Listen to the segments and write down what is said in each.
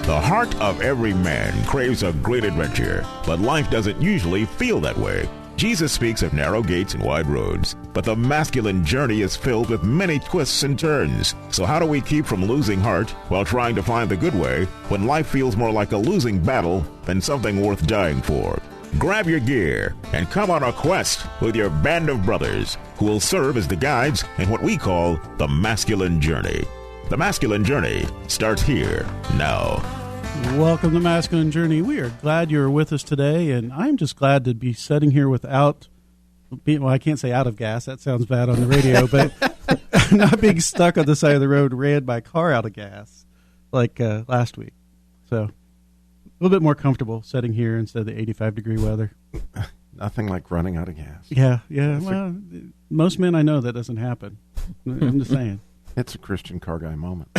The heart of every man craves a great adventure, but life doesn't usually feel that way. Jesus speaks of narrow gates and wide roads, but the masculine journey is filled with many twists and turns. So how do we keep from losing heart while trying to find the good way when life feels more like a losing battle than something worth dying for? Grab your gear and come on a quest with your band of brothers who will serve as the guides in what we call the masculine journey. The masculine journey starts here now. Welcome to Masculine Journey. We are glad you're with us today, and I'm just glad to be sitting here without, well, I can't say out of gas. That sounds bad on the radio, but not being stuck on the side of the road ran by car out of gas like last week. So a little bit more comfortable sitting here instead of the 85-degree weather. Nothing like running out of gas. Yeah. Well, most men I know that doesn't happen. I'm just saying. It's a Christian car guy moment.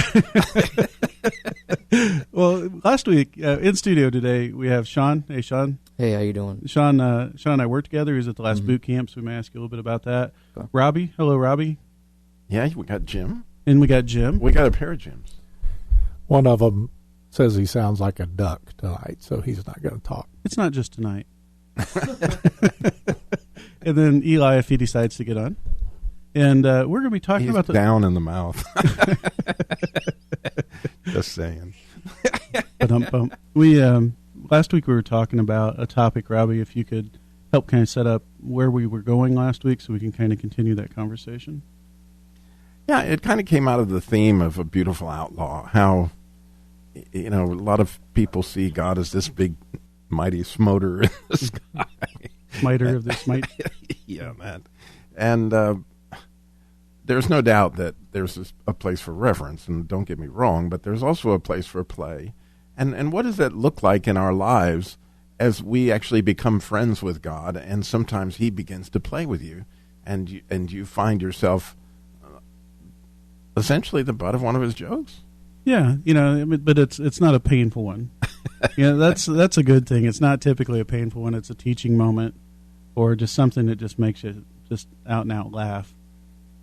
Well, last week in studio today we have Sean. Hey, Sean. Hey, how you doing? Sean and I worked together. He was at the last boot camp, so we may ask you a little bit about that. Okay. Robbie. Hello, Robbie. Yeah, we got Jim. And we got Jim. We got a pair of Jims. One of them says he sounds like a duck tonight, so he's not going to talk. It's not just tonight. And then Eli, if he decides to get on. And we're going to be talking about down in the mouth. Just saying. We last week we were talking about a topic, Robbie. If you could help kind of set up where we were going last week, so we can kind of continue that conversation. Yeah, it kind of came out of the theme of A Beautiful Outlaw. How, a lot of people see God as this big, mighty smoter in the sky. Smiter of the smite. Yeah, man. And there's no doubt that there's a place for reverence, and don't get me wrong, but there's also a place for play. And what does that look like in our lives as we actually become friends with God, and sometimes He begins to play with you, and you find yourself essentially the butt of one of His jokes? Yeah, but it's not a painful one. That's a good thing. It's not typically a painful one. It's a teaching moment, or just something that just makes you just out and out laugh.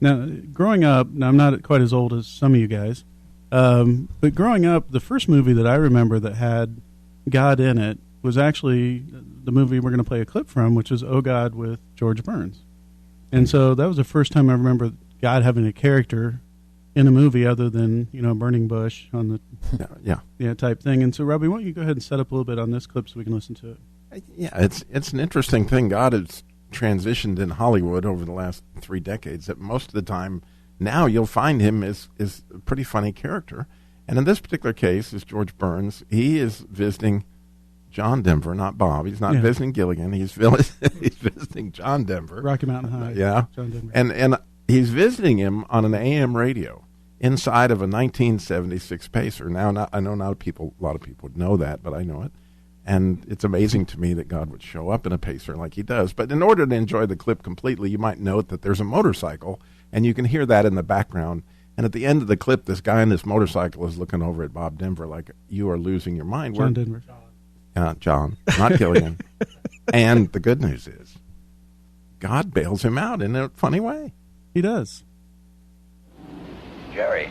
Now, growing up, I'm not quite as old as some of you guys, but growing up, the first movie that I remember that had God in it was actually the movie we're going to play a clip from, which is Oh God with George Burns. And so that was the first time I remember God having a character in a movie other than, burning bush on the type thing. And so, Robbie, why don't you go ahead and set up a little bit on this clip so we can listen to it? Yeah, it's an interesting thing. God has transitioned in Hollywood over the last 3 decades that most of the time now you'll find him is a pretty funny character. And in this particular case is George Burns. He is visiting John Denver, not Bob. He's not visiting Gilligan. He's visiting John Denver. Rocky Mountain High. Yeah. John Denver. And he's visiting him on an AM radio inside of a 1976 Pacer. Now, I know not a lot of people would know that, but I know it. And it's amazing to me that God would show up in a Pacer like He does. But in order to enjoy the clip completely, you might note that there's a motorcycle, and you can hear that in the background. And at the end of the clip, this guy on this motorcycle is looking over at Bob Denver like, you are losing your mind. John Denver. John, not Gilligan. And the good news is, God bails him out in a funny way. He does. Jerry,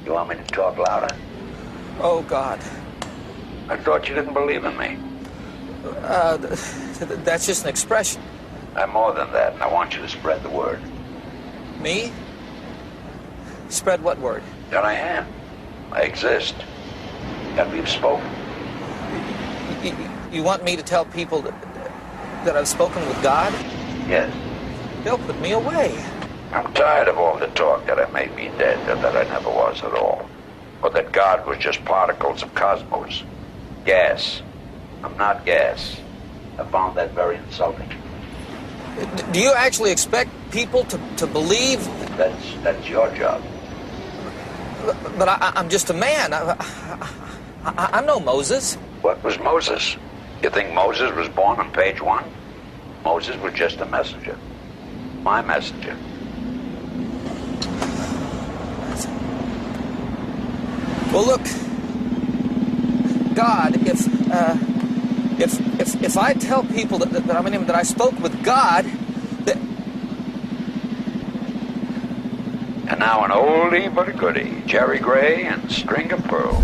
you want me to talk louder? Oh, God. I thought you didn't believe in me. That's just an expression. I'm more than that, and I want you to spread the word. Me? Spread what word? That I am. I exist. That we've spoken. You want me to tell people that I've spoken with God? Yes. They'll put me away. I'm tired of all the talk that I may be dead and that I never was at all. Or that God was just particles of cosmos. Gas. I'm not gas. I found that very insulting. Do you actually expect people to believe? That's your job. But I'm just a man. I'm no Moses. What was Moses? You think Moses was born on page 1? Moses was just a messenger. My messenger. Well, look, God, if I tell people that I'm in Him, that I spoke with God, that And now an oldie but a goodie, Jerry Gray and String of Pearls.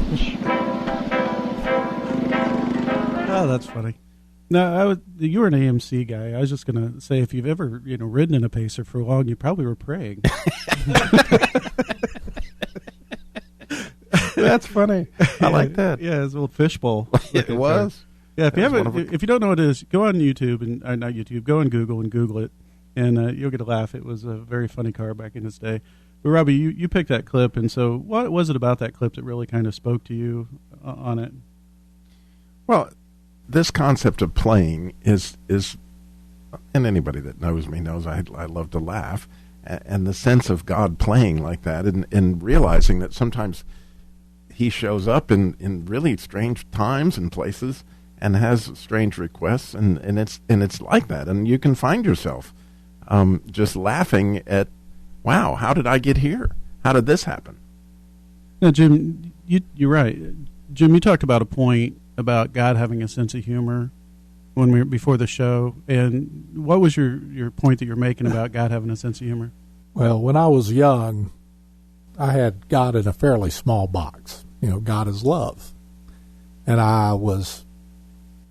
Oh, that's funny. No, you were an AMC guy. I was just going to say, if you've ever ridden in a Pacer for long, you probably were praying. That's funny. I like that. Yeah, it's a little fishbowl. It was. Yeah, if you don't know what it is, go on YouTube not YouTube. Go on Google and Google it, and you'll get a laugh. It was a very funny car back in its day. But Robbie, you picked that clip, and so what was it about that clip that really kind of spoke to you on it? Well, this concept of playing is, and anybody that knows me knows I love to laugh, and the sense of God playing like that, and realizing that sometimes He shows up in really strange times and places, and has strange requests, and it's like that, and you can find yourself just laughing at, wow, how did I get here? How did this happen? Now, Jim, you're right. Jim, you talked about a point about God having a sense of humor before the show, and what was your point that you're making about God having a sense of humor? Well, when I was young, I had God in a fairly small box. God is love. And I was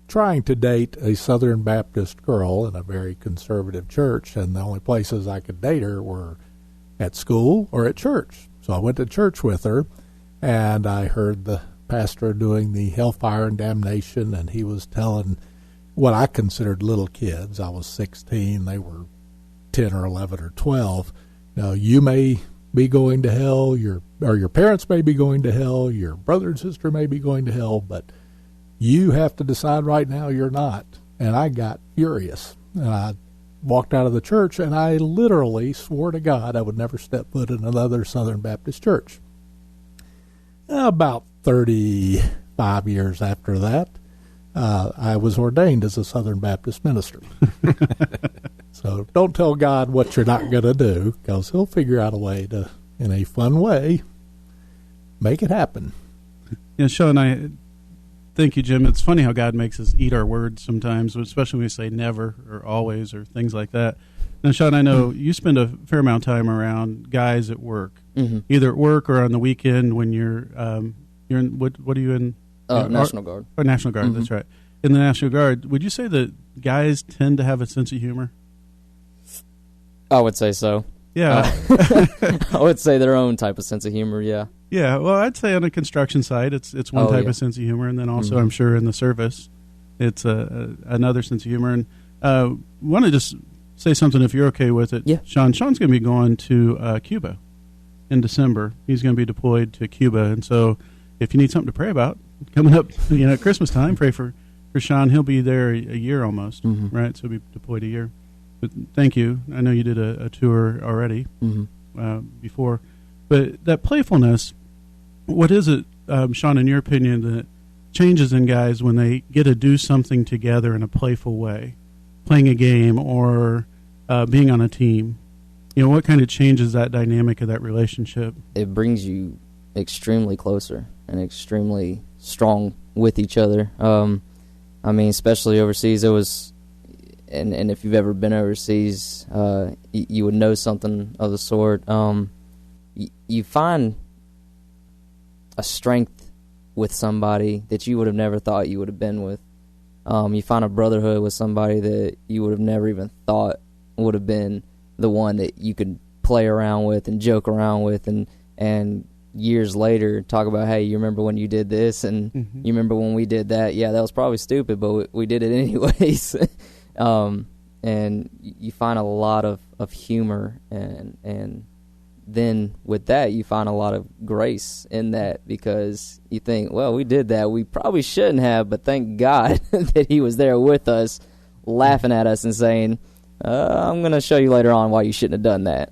trying to date a Southern Baptist girl in a very conservative church, and the only places I could date her were at school or at church. So I went to church with her, and I heard the pastor doing the hellfire and damnation, and he was telling what I considered little kids. I was 16, they were 10 or 11 or 12. Now, you may be going to hell, your parents may be going to hell, your brother and sister may be going to hell, but you have to decide right now you're not. And I got furious, and I walked out of the church, and I literally swore to God I would never step foot in another Southern Baptist church. About 35 years after that, I was ordained as a Southern Baptist minister. So don't tell God what you're not going to do, because He'll figure out a way to, in a fun way, make it happen. Sean, thank you, Jim. It's funny how God makes us eat our words sometimes, especially when we say never or always or things like that. Now, Sean, I know you spend a fair amount of time around guys at work, either at work or on the weekend when you're in, what are you in? National Guard. Or National Guard, that's right. In the National Guard, would you say that guys tend to have a sense of humor? I would say so. Yeah. I would say their own type of sense of humor, yeah. Yeah, well, I'd say on a construction site, it's one type of sense of humor, and then also I'm sure in the service, it's another sense of humor. And want to just say something if you're okay with it. Yeah. Sean's going to be going to Cuba in December. He's going to be deployed to Cuba, and so if you need something to pray about coming up, at Christmas time, pray for Sean. He'll be there a year almost, right? So he'll be deployed a year. But thank you. I know you did a tour already before. But that playfulness, what is it, Sean, in your opinion, that changes in guys when they get to do something together in a playful way, playing a game or being on a team? What kind of changes that dynamic of that relationship? It brings you extremely closer and extremely strong with each other. Especially overseas, it was... And if you've ever been overseas, you would know something of the sort. You find a strength with somebody that you would have never thought you would have been with. You find a brotherhood with somebody that you would have never even thought would have been the one that you could play around with and joke around with, and years later talk about, hey, you remember when you did this, and you remember when we did that? Yeah, that was probably stupid, but we did it anyways. And you find a lot of humor, and then with that you find a lot of grace in that, because you think, well, we did that, we probably shouldn't have, but thank God that He was there with us, laughing at us and saying, I'm going to show you later on why you shouldn't have done that.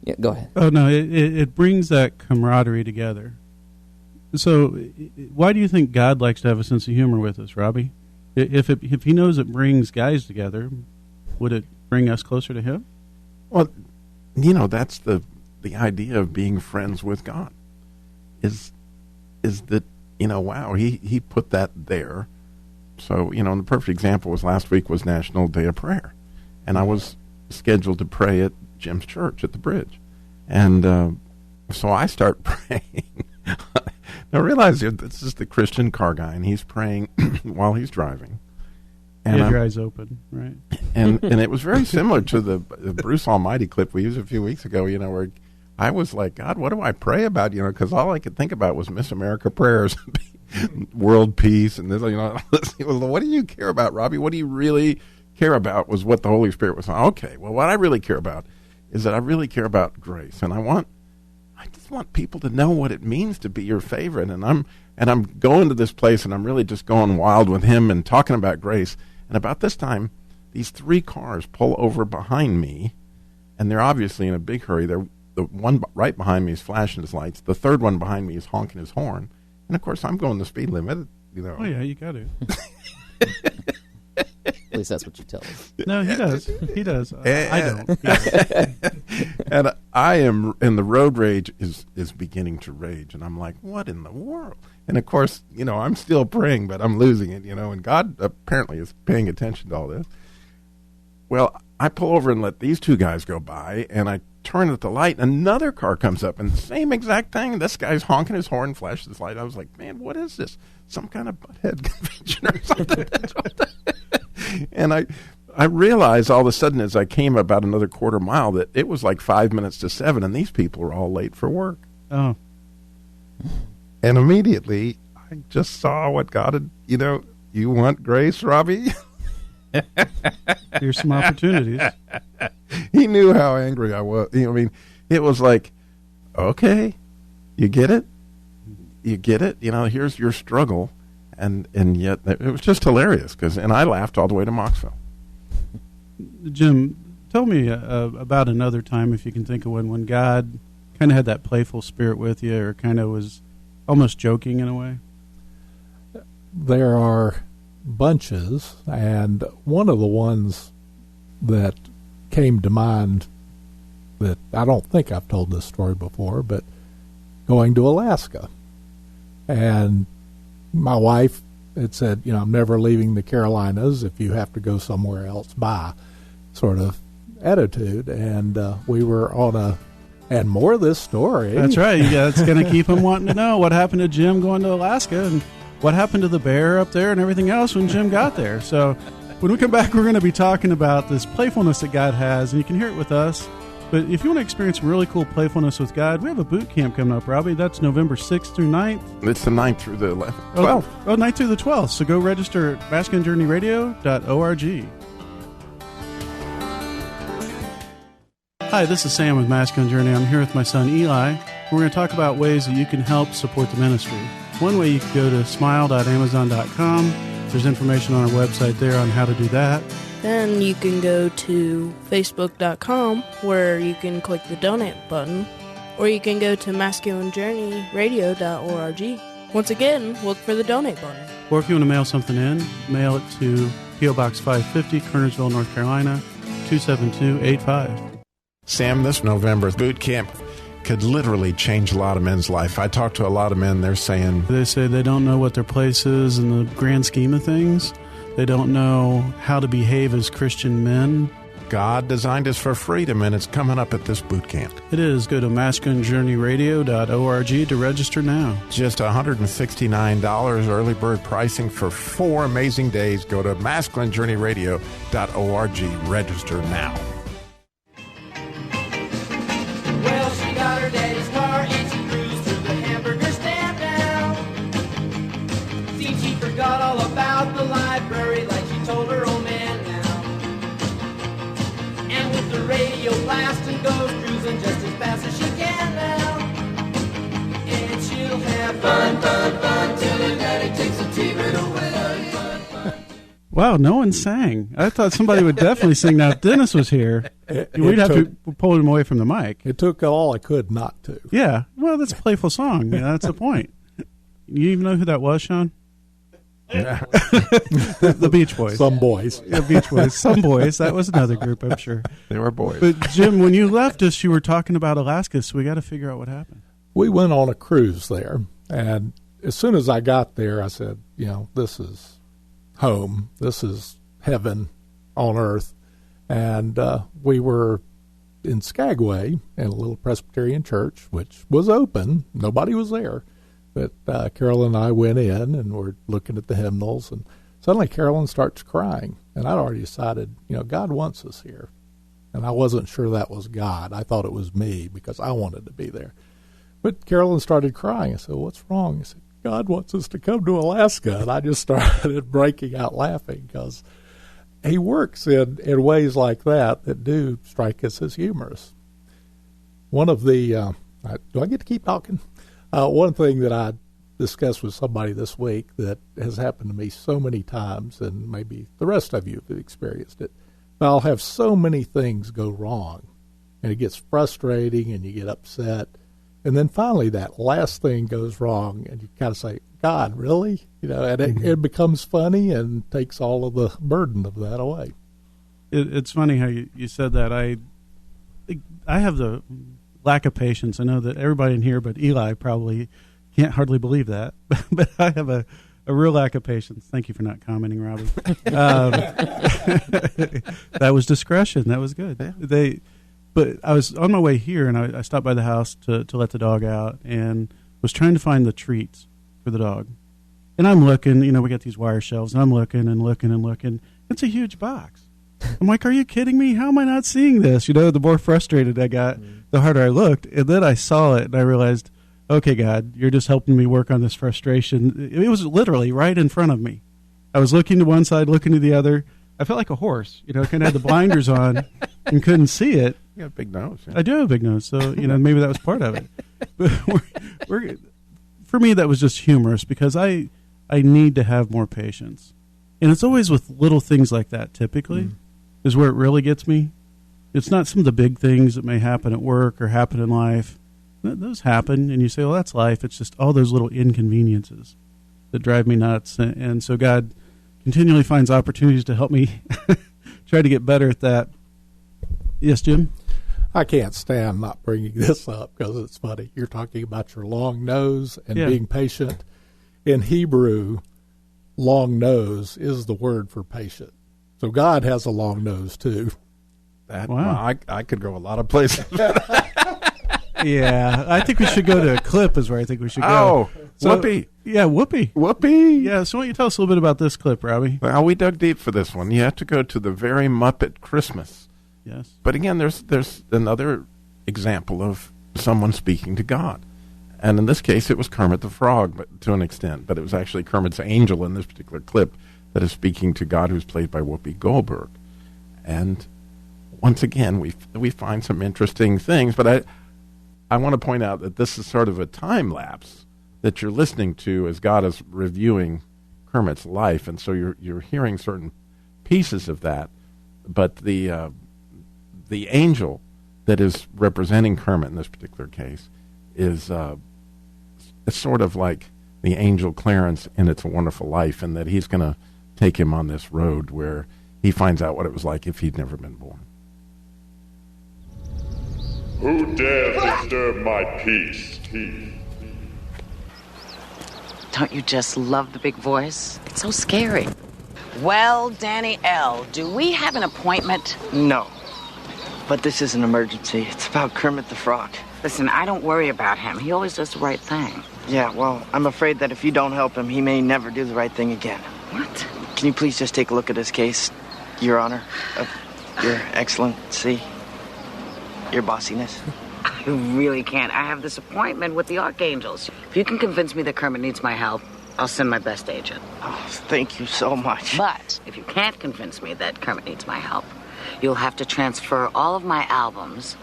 Yeah, go ahead. Oh, no, it brings that camaraderie together. So why do you think God likes to have a sense of humor with us, Robbie? If He knows it brings guys together, would it bring us closer to Him? Well, that's the idea of being friends with God, is that, wow, he put that there. So, the perfect example was last week was National Day of Prayer. And I was scheduled to pray at Jim's church at the bridge. And so I start praying. Now realize this is the Christian car guy, and he's praying while he's driving. And you have your eyes open, right? And it was very similar to the Bruce Almighty clip we used a few weeks ago, where I was like, God, what do I pray about? Because all I could think about was Miss America prayers, world peace, and this, what do you care about, Robbie? What do you really care about was what the Holy Spirit was saying. Okay, well, what I really care about is that I really care about grace, and I just want people to know what it means to be your favorite, and I'm going to this place, and I'm really just going wild with him and talking about grace. And about this time, these 3 cars pull over behind me, and they're obviously in a big hurry. The one right behind me is flashing his lights. The third one behind me is honking his horn. And, of course, I'm going the speed limit. Oh, yeah, you got to. At least that's what you tell us. No, he does. He does. I don't. And I am, and the road rage is beginning to rage. And I'm like, what in the world? And, of course, I'm still praying, but I'm losing it, and God apparently is paying attention to all this. Well, I pull over and let these 2 guys go by, and I turn at the light, and another car comes up, and the same exact thing. This guy's honking his horn, flashes his light. I was like, man, what is this? Some kind of butthead convention or something? And I realized all of a sudden as I came about another quarter mile that it was like 5 minutes to 7, and these people were all late for work. Oh. And immediately, I just saw what God had, you want grace, Robbie? Here's some opportunities. He knew how angry I was. It was like, okay, you get it? You get it? Here's your struggle. And yet, it was just hilarious. And I laughed all the way to Moxville. Jim, tell me about another time, if you can think of one, when God kind of had that playful spirit with you, or kind of was almost joking in a way. There are bunches, and one of the ones that came to mind, that I don't think I've told this story before, but going to Alaska. And my wife had said, I'm never leaving the Carolinas. If you have to go somewhere else, bye, sort of attitude. And we were on and more of this story. That's right. Yeah, it's going to keep them wanting to know what happened to Jim going to Alaska, and what happened to the bear up there and everything else when Jim got there. So when we come back, we're going to be talking about this playfulness that God has, and you can hear it with us. But if you want to experience some really cool playfulness with God, we have a boot camp coming up, Robbie. That's November 6th through 9th. It's the 9th through the 11th. 12th. Oh, 9th through the 12th. So go register at masculinejourneyradio.org. Hi, this is Sam with Masculine Journey. I'm here with my son Eli. We're going to talk about ways that you can help support the ministry. One way, you can go to smile.amazon.com. There's information on our website there on how to do that. Then you can go to facebook.com, where you can click the donate button, or you can go to masculinejourneyradio.org. Once again, look for the donate button. Or if you want to mail something in, mail it to P.O. Box 550, Kernersville, North Carolina, 27285. Sam, this November boot camp could literally change a lot of men's life. I talked to a lot of men. They say they don't know what their place is in the grand scheme of things. They don't know how to behave as Christian men. God designed us for freedom, and it's coming up at this boot camp. It is. Go to masculinejourneyradio.org to register now. Just $169 early bird pricing for 4 amazing days. Go to masculinejourneyradio.org. Register now. Well, she got her daddy's car and she cruised to the hamburger stand now. See, she forgot all about the library like she told her old man now. And with the radio blasting, goes cruising just as fast as she can now. And she'll have fun, fun, fun till her daddy takes a T-bird away. Wow, no one sang. I thought somebody would definitely sing now. If Dennis was here, we'd have to pull him away from the mic. It took all I could not to. Yeah, well, that's a playful song. Yeah, that's the point. You even know who that was, Sean? The Beach Boys. Some boys. Yeah, Beach Boys. Some boys. That was another group, I'm sure. They were boys. But, Jim, when you left us, you were talking about Alaska, so we got to figure out what happened. We went on a cruise there, and as soon as I got there, I said, this is home. This is heaven on earth. And we were in Skagway in a little Presbyterian church, which was open. Nobody was there. But Carolyn and I went in, and we're looking at the hymnals, and suddenly Carolyn starts crying. And I'd already decided, God wants us here. And I wasn't sure that was God. I thought it was me because I wanted to be there. But Carolyn started crying. I said, "What's wrong?" He said, "God wants us to come to Alaska." And I just started breaking out laughing because he works in ways like that do strike us as humorous. One of the do I get to keep talking? One thing that I discussed with somebody this week that has happened to me so many times, and maybe the rest of you have experienced it, but I'll have so many things go wrong, and it gets frustrating, and you get upset, and then finally that last thing goes wrong, and you kind of say, "God, really?" And it becomes funny and takes all of the burden of that away. It's funny how you said that. I have the lack of patience. I know that everybody in here but Eli probably can't hardly believe that, but I have a real lack of patience. Thank you for not commenting, Robbie. That was discretion. That was good. But I was on my way here, and I stopped by the house to let the dog out, and was trying to find the treats for the dog. And I'm looking, we got these wire shelves, and I'm looking and looking and looking. It's a huge box. I'm like, "Are you kidding me? How am I not seeing this?" The more frustrated I got, the harder I looked. And then I saw it, and I realized, okay, God, you're just helping me work on this frustration. It was literally right in front of me. I was looking to one side, looking to the other. I felt like a horse, kind of had the blinders on and couldn't see it. You got a big nose. Yeah. I do have a big nose, so, maybe that was part of it. But for me, that was just humorous because I need to have more patience. And it's always with little things like that, typically, is where it really gets me. It's not some of the big things that may happen at work or happen in life. Those happen, and you say, well, that's life. It's just all those little inconveniences that drive me nuts. And so God continually finds opportunities to help me try to get better at that. Yes, Jim? I can't stand not bringing this up because it's funny. You're talking about your long nose and being patient. In Hebrew, long nose is the word for patient. So God has a long nose, too. Wow. Well, I could go a lot of places. Yeah, I think we should go to a clip is where I think we should go. Oh, Whoopi. Yeah, Whoopi. Whoopi. Yeah, so why don't you tell us a little bit about this clip, Robbie? Well, we dug deep for this one. You have to go to the very Muppet Christmas. Yes. But again, there's another example of someone speaking to God. And in this case, it was Kermit the Frog, but to an extent. But it was actually Kermit's angel in this particular clip that is speaking to God, who's played by Whoopi Goldberg. And once again, we find some interesting things. But I want to point out that this is sort of a time lapse that you're listening to as God is reviewing Kermit's life, and so you're hearing certain pieces of that. But the angel that is representing Kermit in this particular case is it's sort of like the angel Clarence in It's a Wonderful Life, and that he's going to take him on this road where he finds out what it was like if he'd never been born. Who dares disturb my peace? Don't you just love the big voice? It's so scary. Well, Danny L., do we have an appointment? No. But this is an emergency. It's about Kermit the Frog. Listen, I don't worry about him. He always does the right thing. Yeah, well, I'm afraid that if you don't help him, he may never do the right thing again. What? Can you please just take a look at this case, Your Honor, Your Excellency, Your Bossiness? I really can't. I have this appointment with the Archangels. If you can convince me that Kermit needs my help, I'll send my best agent. Oh, thank you so much. But if you can't convince me that Kermit needs my help, you'll have to transfer all of my albums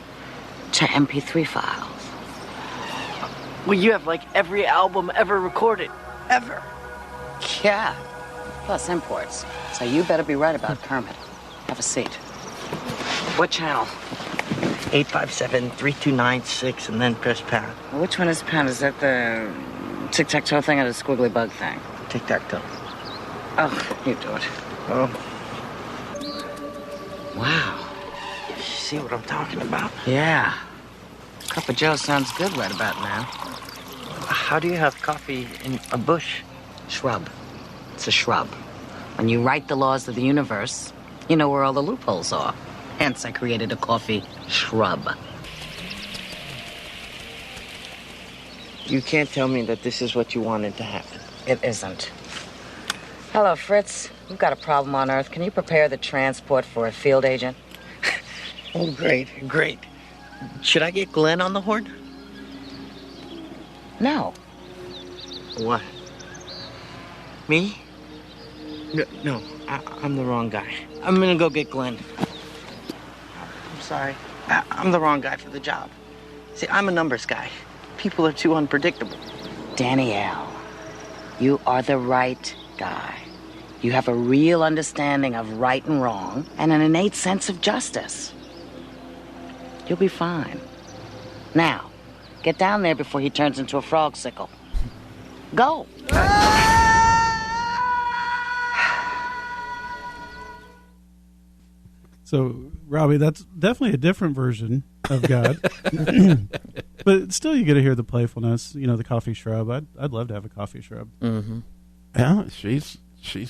to MP3 files. Well, you have like every album ever recorded. Ever. Yeah. Plus imports. So you better be right about Kermit. Have a seat. What channel? 857-3296 and then press pound. Which one is pound? Is that the tic-tac-toe thing or the squiggly bug thing? Tic-tac-toe. Oh, you do it. Oh. Wow. You see what I'm talking about? Yeah. Cup of Joe sounds good right about now. How do you have coffee in a bush? Shrub. It's a shrub. When you write the laws of the universe, you know where all the loopholes are. Hence, I created a coffee shrub. You can't tell me that this is what you wanted to happen. It isn't. Hello, Fritz. We've got a problem on Earth. Can you prepare the transport for a field agent? Oh, great. Should I get Glenn on the horn? No. What? Me? No, I'm the wrong guy. I'm gonna go get Glenn. I'm sorry. I'm the wrong guy for the job. See, I'm a numbers guy. People are too unpredictable. Danielle, you are the right guy. You have a real understanding of right and wrong and an innate sense of justice. You'll be fine. Now, get down there before he turns into a frog sickle. Go! So, Robbie, that's definitely a different version of God. But still, you get to hear the playfulness, the coffee shrub. I'd love to have a coffee shrub. Mm-hmm. Yeah, she's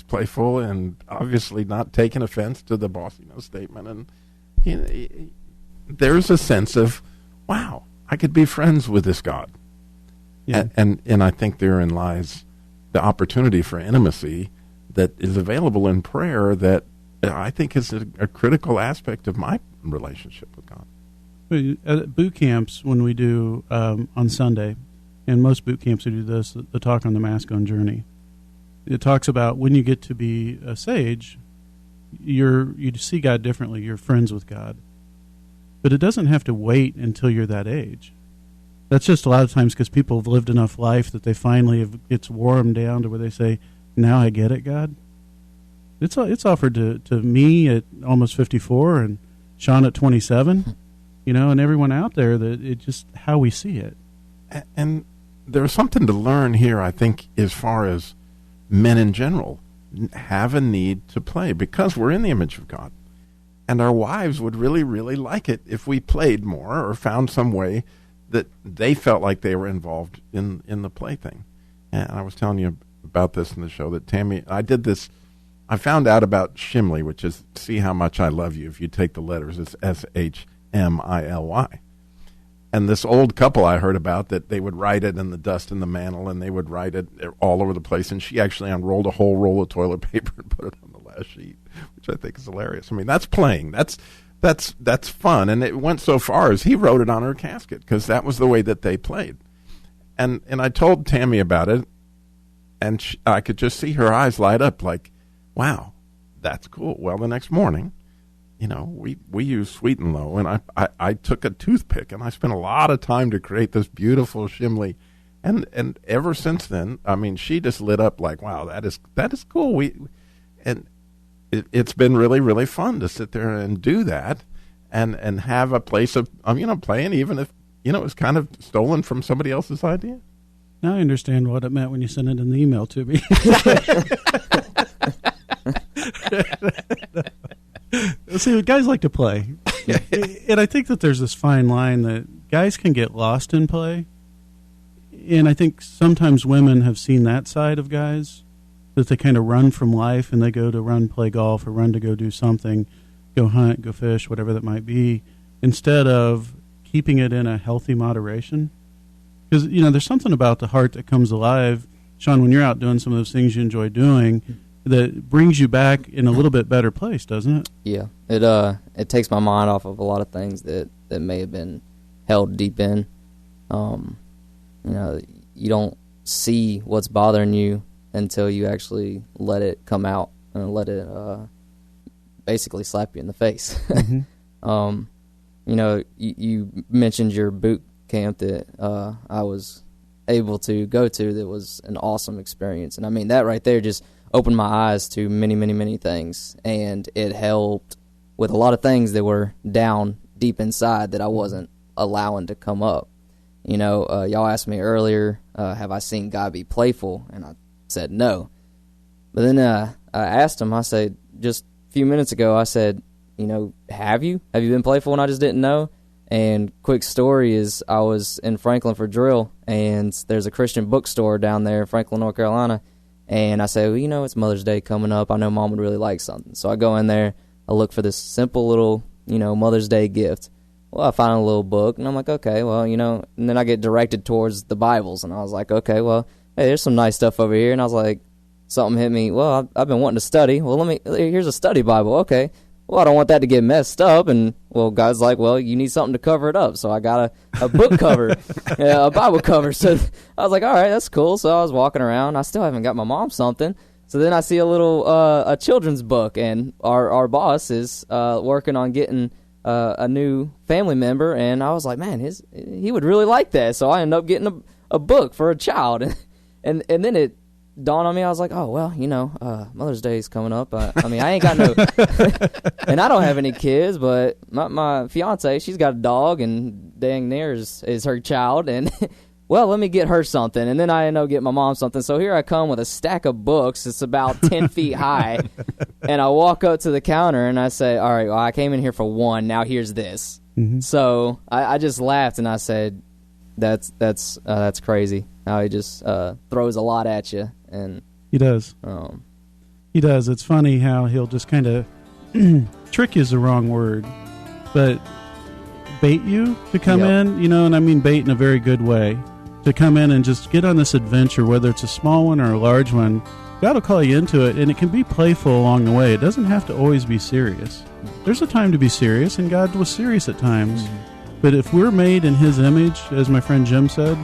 playful and obviously not taking offense to the boss, statement. And there's a sense of, wow, I could be friends with this God. Yeah. And I think therein lies the opportunity for intimacy that is available in prayer that I think is a critical aspect of my relationship with God. At boot camps, when we do on Sunday, and most boot camps who do this, the talk on the masculine journey, it talks about when you get to be a sage, you see God differently. You're friends with God. But it doesn't have to wait until you're that age. That's just a lot of times because people have lived enough life that they finally it's wore them down to where they say, now I get it, God. It's offered to me at almost 54 and Sean at 27, and everyone out there that it just how we see it. And there's something to learn here, I think, as far as men in general have a need to play because we're in the image of God. And our wives would really, really like it if we played more or found some way that they felt like they were involved in the play thing. And I was telling you about this in the show that Tammy, I found out about Shimley, which is see how much I love you. If you take the letters, it's SHMILY. And this old couple I heard about that they would write it in the dust in the mantle and they would write it all over the place. And she actually unrolled a whole roll of toilet paper and put it on the last sheet, which I think is hilarious. I mean, that's playing. That's fun. And it went so far as he wrote it on her casket because that was the way that they played. And I told Tammy about it, and I could just see her eyes light up like, wow, that's cool. Well, the next morning, we use Sweet and Low, and I took a toothpick, and I spent a lot of time to create this beautiful Shimley. And ever since then, I mean, she just lit up like, wow, that is cool. It's been really, really fun to sit there and do that and have a place of, playing, even if, it's kind of stolen from somebody else's idea. Now I understand what it meant when you sent it in the email to me. See, guys like to play. And I think that there's this fine line that guys can get lost in play. And I think sometimes women have seen that side of guys, that they kind of run from life and they go to play golf or run to go do something, go hunt, go fish, whatever that might be, instead of keeping it in a healthy moderation. Because, there's something about the heart that comes alive, Sean, when you're out doing some of those things you enjoy doing, that brings you back in a little bit better place, doesn't it? Yeah. It takes my mind off of a lot of things that may have been held deep in. You don't see what's bothering you until you actually let it come out and let it basically slap you in the face. Mm-hmm. You mentioned your boot camp that I was able to go to. That was an awesome experience. And I mean, that right there just opened my eyes to many, many, many things. And it helped with a lot of things that were down deep inside that I wasn't allowing to come up. Y'all asked me earlier, have I seen God be playful? And I said no. But then I asked him, I said, just a few minutes ago, I said, have you been playful? And I just didn't know. And quick story is I was in Franklin for drill, and there's a Christian bookstore down there in Franklin, North Carolina. And I say, well, it's Mother's Day coming up. I know Mom would really like something. So I go in there, I look for this simple little, Mother's Day gift. Well, I found a little book, and I'm like, okay, well, and then I get directed towards the Bibles, and I was like, okay, well, hey, there's some nice stuff over here, and I was like, something hit me, well, I've been wanting to study, well, here's a study Bible, okay, well, I don't want that to get messed up, and, well, God's like, well, you need something to cover it up, so I got a book cover, a Bible cover, so I was like, all right, that's cool, so I was walking around, I still haven't got my mom something, so then I see a little, a children's book, and our boss is working on getting a new family member, and I was like, man, he would really like that. So I ended up getting a book for a child, and then it dawned on me. I was like, oh well, Mother's Day is coming up. I ain't got no, and I don't have any kids, but my fiance, she's got a dog, and dang near is her child, and well, let me get her something, and then I end up getting my mom something. So here I come with a stack of books. It's about 10 feet high, and I walk up to the counter, and I say, all right, well, I came in here for one. Now here's this. Mm-hmm. So I just laughed, and I said, that's crazy. How he just throws a lot at you. And he does. He does. It's funny how he'll just kind of trick you is the wrong word, but bait you to come in, and I mean bait in a very good way. To come in and just get on this adventure, whether it's a small one or a large one, God will call you into it, and it can be playful along the way. It doesn't have to always be serious. There's a time to be serious, and God was serious at times. Mm-hmm. But if we're made in His image, as my friend Jim said,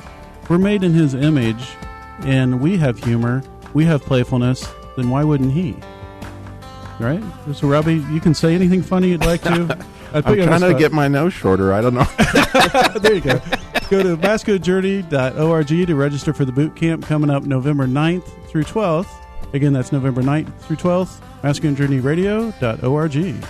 we're made in His image, and we have humor, we have playfulness, then why wouldn't He? Right? So, Robbie, you can say anything funny you'd like to. I'm trying to get my nose shorter. I don't know. There you go. Go to masculinejourney.org to register for the boot camp coming up November 9th through 12th. Again, that's November 9th through 12th, masculinejourneyradio.org.